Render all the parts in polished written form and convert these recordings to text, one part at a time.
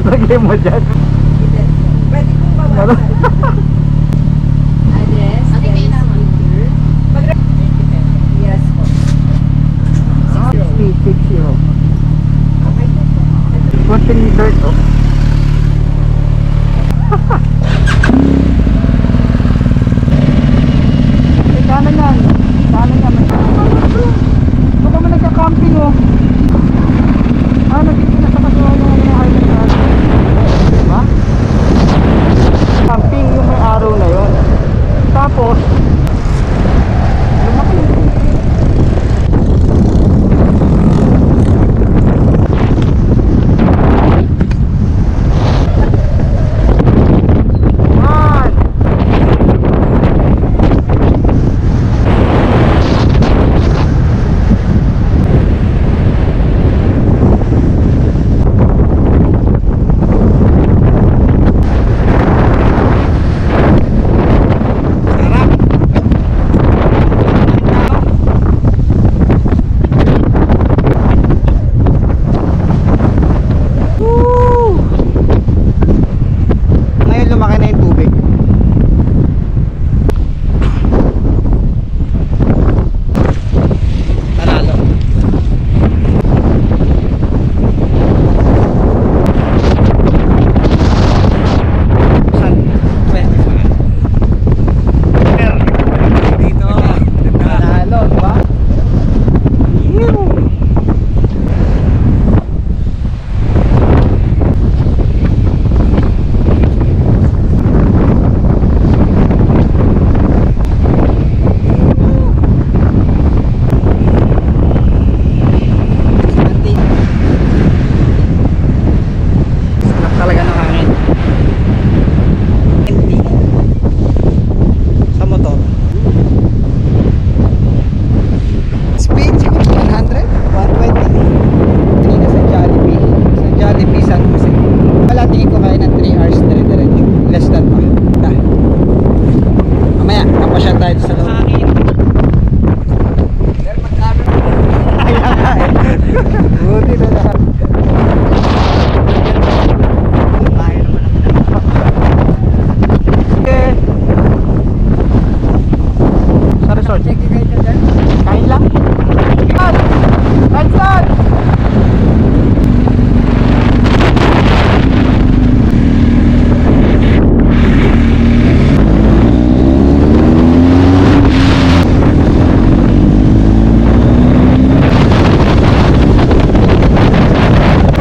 Lagay mo dyan. Pwede kong bawasan. Address. Ano yung naman? Yes po. 6060. Okay po. Konting dirt, oh. Kanan yan. Kanan yan. Baka mo nagka-camping, oh. Naging na sa kasuhan ng highway na. Diba? Camping yung may araw na yun. Tapos, lumaki. Lumaki na yung tubig. Panalo. Saan? 25. Dito. Panalo, diba? Ew. Talaga ng hangin. Empty. Sa motor. Speed siguro 100? 120? Kanina sa Jollibee. Sa Jollibee San Jose. Wala, tingin ko kaya ng 3 hours dire-diretso. Less than pa. Mamaya, kapasya tayo sa loob. Buti na lahat. Sa resort. Kain lang? Kain! Kain saan?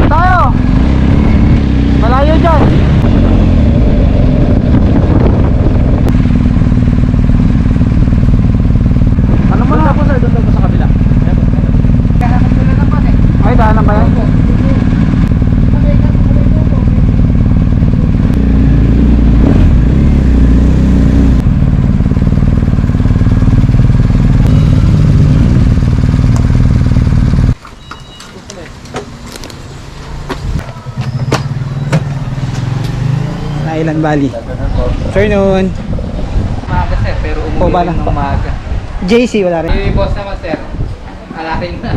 Tayo! Malayo dyan! Ano mo na? Doon po sa kabila. Ay, daanan ba yan? Island Valley. Afternoon. Umaga sir, pero Oh, umuwi bala. rin ng umaga. JC, wala rin. Yung boss naman sir, alakin na.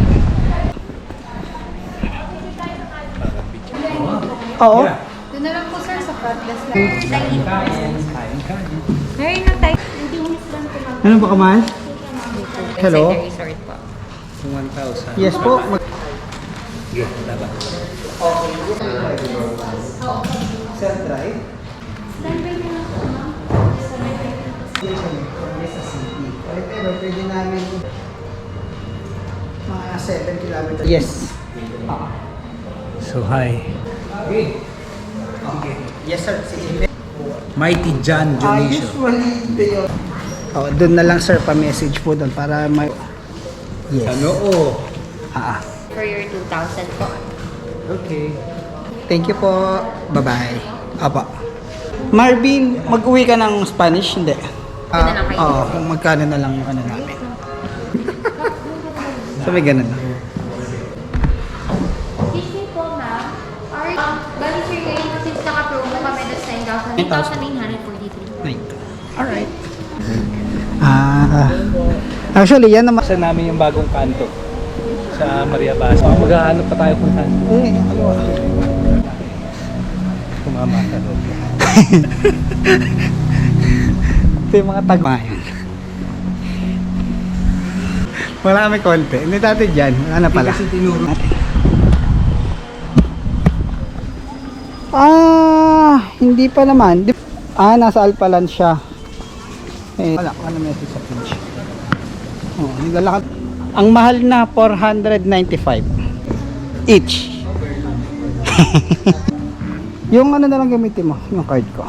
Oo. Doon na lang po sir sa front desk lang. Ngayon na tayo. Hindi mo lang po. Ano ba kamahal? Hello? Resort po. 1,000. Yes po. Self-drive? Standby na lang po ma'am. Sa city. Pero pwede namin mga 7 kilometers. Yes. So hi, Okay. Yes sir. Sige. Mighty John Dionisio. Usually yun. Oh, doon na lang sir pa-message po doon para may yes. Ano oh? Ah. For your 2,000 po. Okay. Thank you po. Bye-bye. Apa. Marvin, mag-uwi ka ng Spanish? Hindi. Doon na lang kayo. Oo, kung magkano na lang yung ano namin. So may ganun lang. Excuse me po ma'am. Bali sir ngayon since naka-promo kami na 9,943. Right. Alright. Actually, yan naman. Sa namin yung bagong kanto sa Maria Basa. Maghahanap pa tayo kung saan. Mama ka doon. Ito yung mga tagmayan. Wala kami konti. Hindi dati dyan. Wala na pala. Kasi tinuro. Hindi pa naman. Nasa Alpalan siya. Wala message sa page. Naglalakad. Ang mahal na 495 each. Yung ano na lang gamitin mo, yung card ko.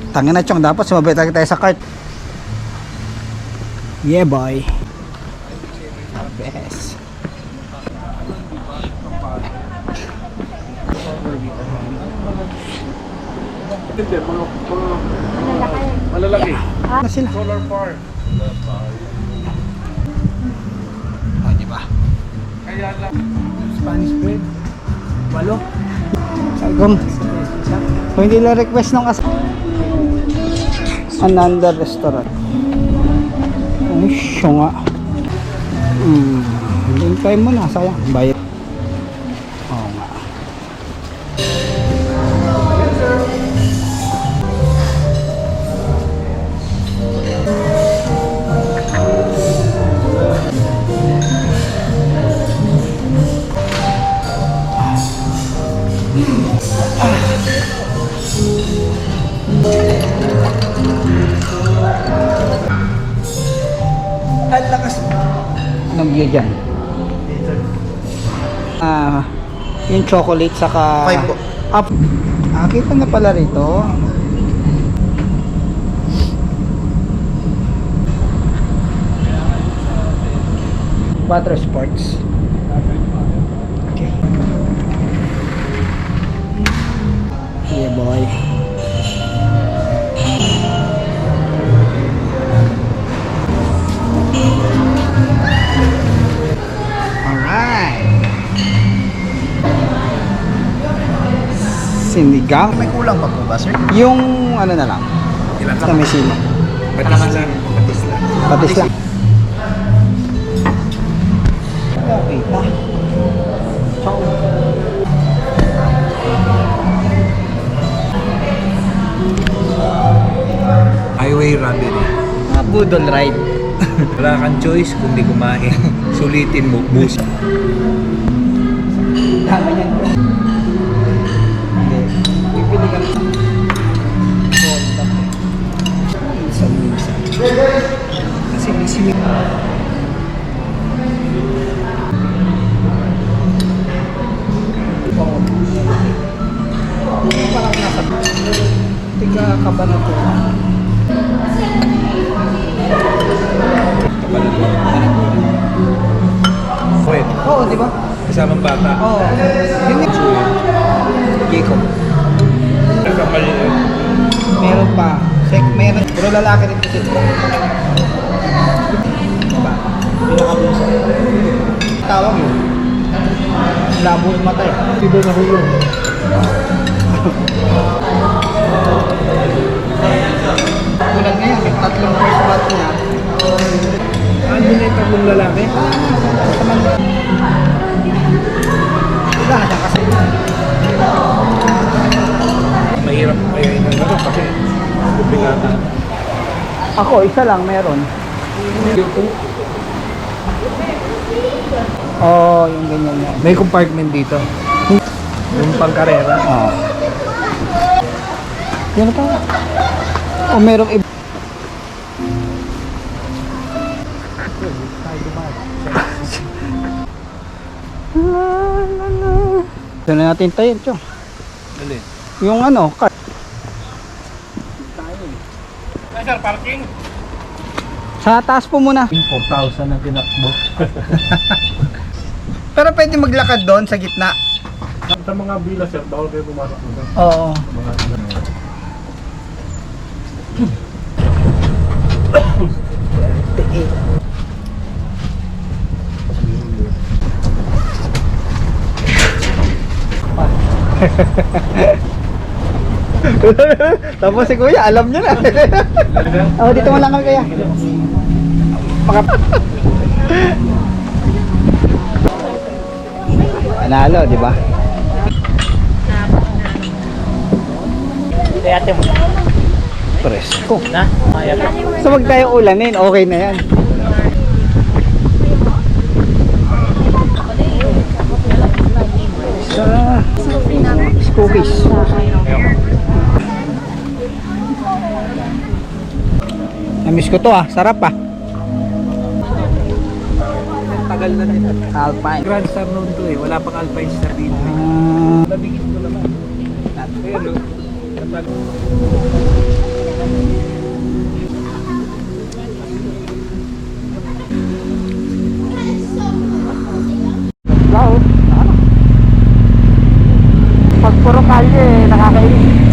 Tangin na chong, dapat sumabay tayo sa card. Yeah boy. Best. Malalaki. Na sila. Solar farm. Di ba? Kaya lang. Spanish bread. 8. Sagom. Kung hindi lang request nung Ananda restaurant. Ay, siya nga. Hintay mo na, sayang. Bayad. Oo nga. Ang lakas. Anong view dyan? Yung chocolate saka... 5 po. Kita na pala rito. Water sports. Okay. Yeah boy. Alright. Sinigang. May kulang pa po ba, sir? Yung ano na lang. Ilan Sa may sili. Patis lang. Patis lang. Patis lang. Okay na. Ciao. Highway robbery. Budol ride. Wala kang choice kundi kumain. Sulitin mo, bus. Dami niyan. Hindi. Pipili ka na. Minsan. Kasi may sili. Parang nasa tiga kaba na to. Wait, Oo, di ba? kasamang bata. Oo. Yun yung Jacob. Nagkamaliit. Meron pa. Meron. Pero lalaki rin kasi. Diba? Pinakabusa. Tawag yun. Labo yung mata eh. Iba na ko yun. Tulad ngayon, may 3 first bat niya. Ano na yung tatlong lalaki? Wala na kasi. Mahirap kaya yung ano kasi bumingata. Ako, isa lang meron. Oo, yung ganyan yan. May compartment dito. Yung pangkarera. Oo. Yan pa. O merong iba. Ito na natin tayo, Chong. Alin? Yung ano, card. Ay, sir, parking? Sa taas po muna. 4,000 ang tinakbo. Pero pwede maglakad doon sa gitna. Sa mga bila, sir, bawal kayo pumasok doon. Oo. Tapos si Kuya, alam niya na. Oh, dito mo lang kami kaya. Panalo, di ba? Presko. Na? Kaya pa. So wag tayo ulanin, okay na yan. Sa Scoobies. Namiss ko to ah, sarap ah. Tagal na din. Alpine. Grand Star noon to eh. Wala pang Alpine Star dito eh. Nabigit ko naman. Pero, kapag... Wow. Pag puro kalye, nakakainis.